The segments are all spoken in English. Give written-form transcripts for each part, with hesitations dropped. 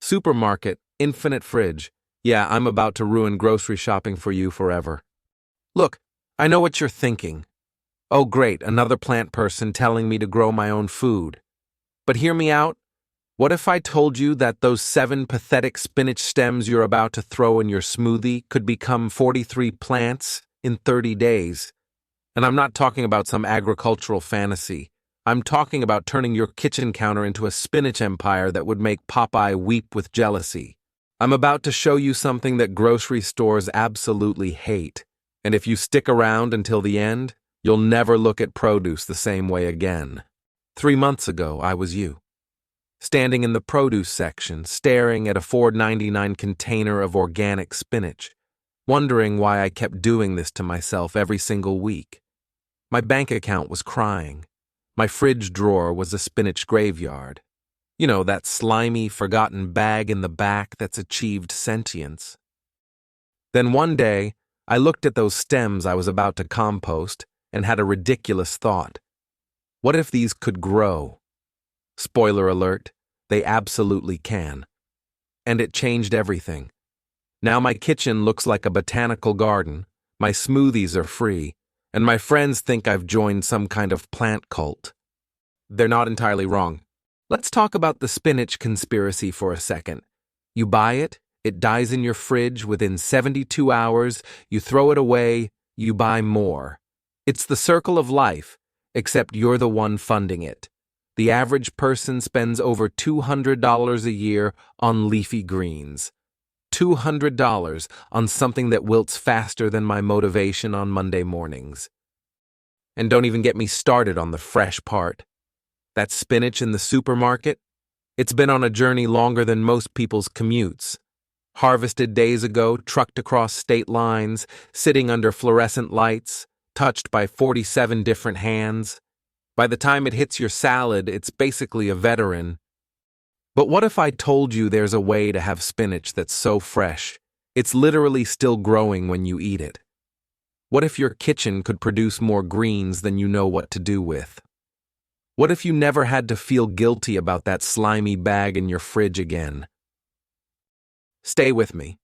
Supermarket, infinite fridge. Yeah, I'm about to ruin grocery shopping for you forever. Look, I know what you're thinking. Oh great, another plant person telling me to grow my own food. But hear me out. What if I told you that those 7 pathetic spinach stems you're about to throw in your smoothie could become 43 plants in 30 days? And I'm not talking about some agricultural fantasy. I'm talking about turning your kitchen counter into a spinach empire that would make Popeye weep with jealousy. I'm about to show you something that grocery stores absolutely hate. And if you stick around until the end, you'll never look at produce the same way again. 3 months ago, I was you, standing in the produce section, staring at a $4.99 container of organic spinach, wondering why I kept doing this to myself every single week. My bank account was crying. My fridge drawer was a spinach graveyard. You know, that slimy, forgotten bag in the back that's achieved sentience. Then one day, I looked at those stems I was about to compost and had a ridiculous thought. What if these could grow? Spoiler alert, they absolutely can. And it changed everything. Now my kitchen looks like a botanical garden, my smoothies are free, and my friends think I've joined some kind of plant cult. They're not entirely wrong. Let's talk about the spinach conspiracy for a second. You buy it, it dies in your fridge within 72 hours, you throw it away, you buy more. It's the circle of life, except you're the one funding it. The average person spends over $200 a year on leafy greens. $200 on something that wilts faster than my motivation on Monday mornings. And don't even get me started on the fresh part. That spinach in the supermarket, it's been on a journey longer than most people's commutes. Harvested days ago, trucked across state lines, sitting under fluorescent lights, touched by 47 different hands. By the time it hits your salad, it's basically a veteran. But what if I told you there's a way to have spinach that's so fresh, it's literally still growing when you eat it? What if your kitchen could produce more greens than you know what to do with? What if you never had to feel guilty about that slimy bag in your fridge again? Stay with me.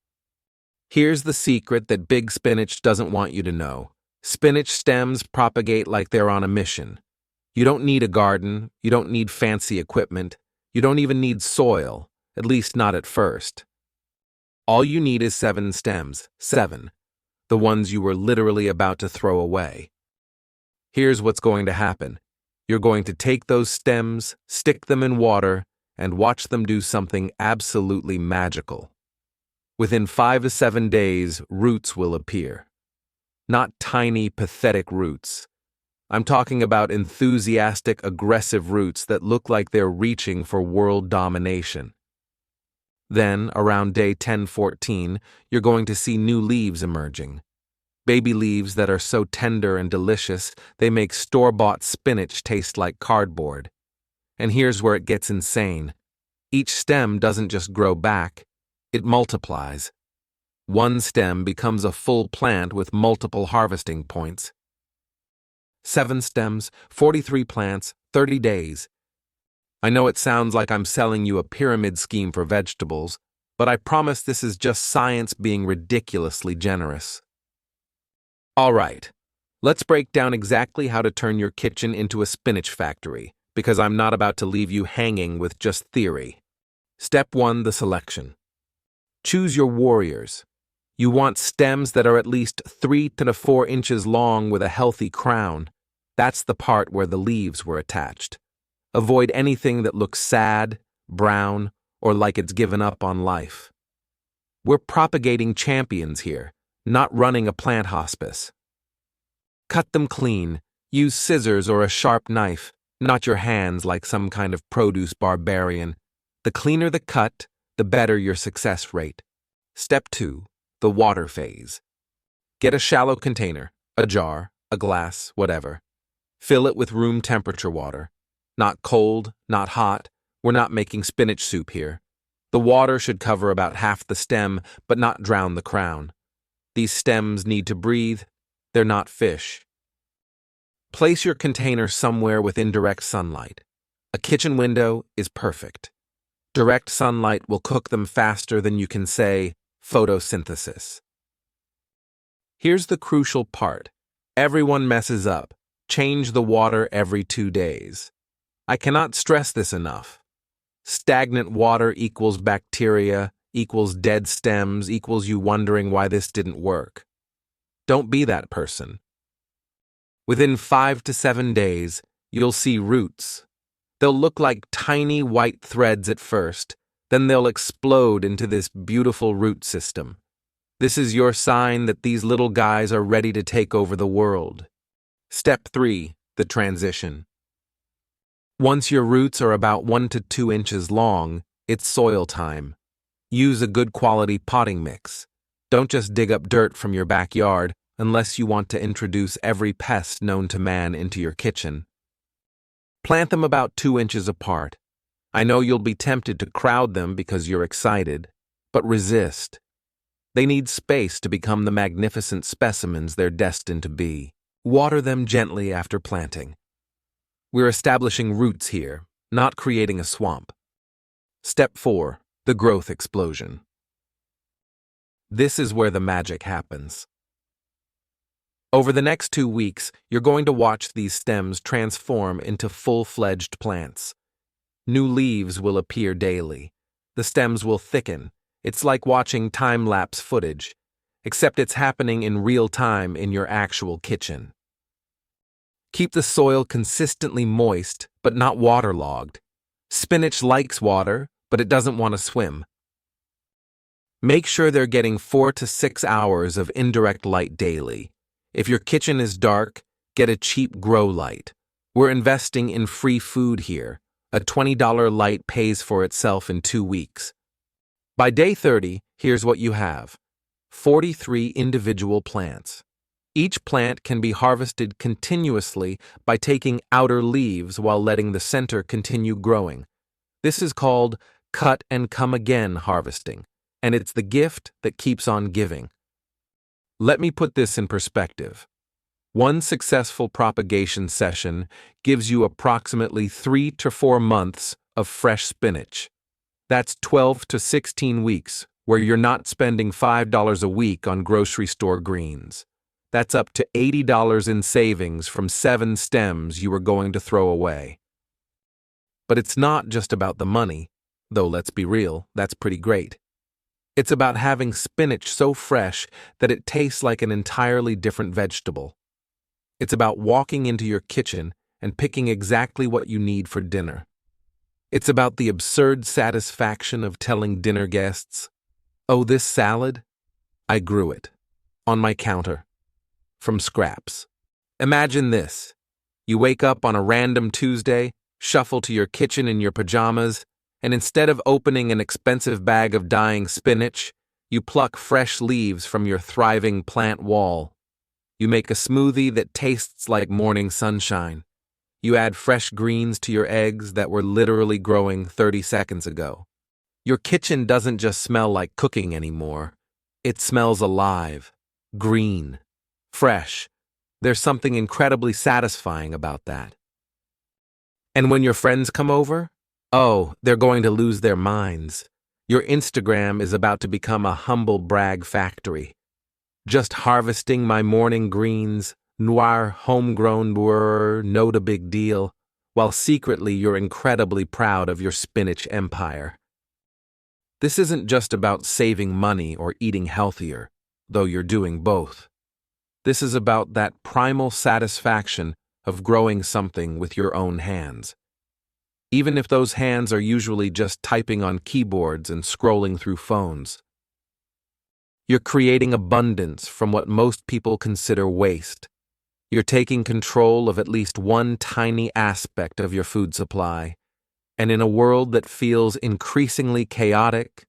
Here's the secret that Big Spinach doesn't want you to know. Spinach stems propagate like they're on a mission. You don't need a garden, you don't need fancy equipment, you don't even need soil, at least not at first. All you need is 7 stems, 7, the ones you were literally about to throw away. Here's what's going to happen. You're going to take those stems, stick them in water, and watch them do something absolutely magical. Within 5 to 7 days, roots will appear. Not tiny, pathetic roots. I'm talking about enthusiastic, aggressive roots that look like they're reaching for world domination. Then, around day 10-14, you're going to see new leaves emerging. Baby leaves that are so tender and delicious, they make store-bought spinach taste like cardboard. And here's where it gets insane. Each stem doesn't just grow back, it multiplies. One stem becomes a full plant with multiple harvesting points. 7 stems, 43 plants, 30 days. I know it sounds like I'm selling you a pyramid scheme for vegetables, but I promise this is just science being ridiculously generous. All right, let's break down exactly how to turn your kitchen into a spinach factory, because I'm not about to leave you hanging with just theory. Step 1, the selection. Choose your warriors. You want stems that are at least 3 to 4 inches long with a healthy crown. That's the part where the leaves were attached. Avoid anything that looks sad, brown, or like it's given up on life. We're propagating champions here, not running a plant hospice. Cut them clean. Use scissors or a sharp knife, not your hands like some kind of produce barbarian. The cleaner the cut, the better your success rate. Step 2, the water phase. Get a shallow container, a jar, a glass, whatever. Fill it with room temperature water. Not cold, not hot. We're not making spinach soup here. The water should cover about half the stem, but not drown the crown. These stems need to breathe. They're not fish. Place your container somewhere with indirect sunlight. A kitchen window is perfect. Direct sunlight will cook them faster than you can say photosynthesis. Here's the crucial part. Everyone messes up. Change the water every 2 days. I cannot stress this enough. Stagnant water equals bacteria, equals dead stems, equals you wondering why this didn't work. Don't be that person. Within 5 to 7 days, you'll see roots. They'll look like tiny white threads at first, then they'll explode into this beautiful root system. This is your sign that these little guys are ready to take over the world. Step 3, the transition. Once your roots are about 1 to 2 inches long, it's soil time. Use a good quality potting mix. Don't just dig up dirt from your backyard unless you want to introduce every pest known to man into your kitchen. Plant them about 2 inches apart. I know you'll be tempted to crowd them because you're excited, but resist. They need space to become the magnificent specimens they're destined to be. Water them gently after planting. We're establishing roots here, not creating a swamp. Step 4, the growth explosion. This is where the magic happens. Over the next 2 weeks, you're going to watch these stems transform into full-fledged plants. New leaves will appear daily. The stems will thicken. It's like watching time-lapse footage, except it's happening in real time in your actual kitchen. Keep the soil consistently moist, but not waterlogged. Spinach likes water, but it doesn't want to swim. Make sure they're getting 4 to 6 hours of indirect light daily. If your kitchen is dark, get a cheap grow light. We're investing in free food here. A $20 light pays for itself in 2 weeks. By day 30, here's what you have. 43 individual plants. Each plant can be harvested continuously by taking outer leaves while letting the center continue growing. This is called cut and come again harvesting, and it's the gift that keeps on giving. Let me put this in perspective. One successful propagation session gives you approximately 3 to 4 months of fresh spinach. That's 12 to 16 weeks where you're not spending $5 a week on grocery store greens. That's up to $80 in savings from 7 stems you were going to throw away. But it's not just about the money, though let's be real, that's pretty great. It's about having spinach so fresh that it tastes like an entirely different vegetable. It's about walking into your kitchen and picking exactly what you need for dinner. It's about the absurd satisfaction of telling dinner guests, "Oh, this salad? I grew it. On my counter. From scraps." Imagine this. You wake up on a random Tuesday, shuffle to your kitchen in your pajamas, and instead of opening an expensive bag of dying spinach, you pluck fresh leaves from your thriving plant wall. You make a smoothie that tastes like morning sunshine. You add fresh greens to your eggs that were literally growing 30 seconds ago. Your kitchen doesn't just smell like cooking anymore. It smells alive, green, fresh. There's something incredibly satisfying about that. And when your friends come over, oh, they're going to lose their minds. Your Instagram is about to become a humble brag factory. Just harvesting my morning greens, noir, homegrown boer, no a big deal, while secretly you're incredibly proud of your spinach empire. This isn't just about saving money or eating healthier, though you're doing both. This is about that primal satisfaction of growing something with your own hands. Even if those hands are usually just typing on keyboards and scrolling through phones. You're creating abundance from what most people consider waste. You're taking control of at least one tiny aspect of your food supply. And in a world that feels increasingly chaotic,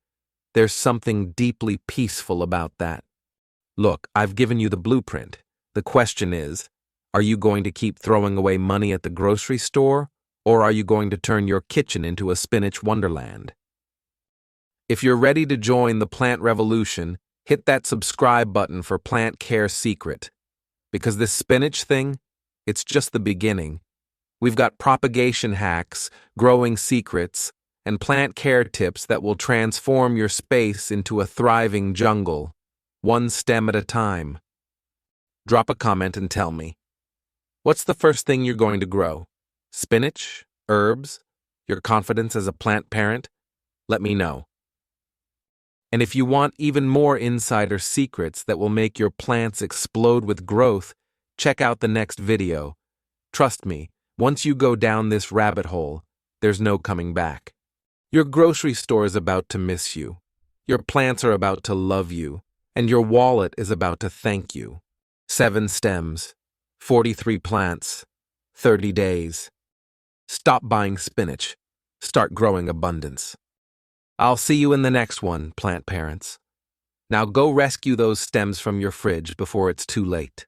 there's something deeply peaceful about that. Look, I've given you the blueprint. The question is, are you going to keep throwing away money at the grocery store? Or are you going to turn your kitchen into a spinach wonderland? If you're ready to join the plant revolution, hit that subscribe button for Plant Care Secret. Because this spinach thing, it's just the beginning. We've got propagation hacks, growing secrets, and plant care tips that will transform your space into a thriving jungle, one stem at a time. Drop a comment and tell me, what's the first thing you're going to grow? Spinach? Herbs? Your confidence as a plant parent? Let me know. And if you want even more insider secrets that will make your plants explode with growth, check out the next video. Trust me, once you go down this rabbit hole, there's no coming back. Your grocery store is about to miss you. Your plants are about to love you, and your wallet is about to thank you. 7 stems, 43 plants, 30 days. Stop buying spinach. Start growing abundance. I'll see you in the next one, plant parents. Now go rescue those stems from your fridge before it's too late.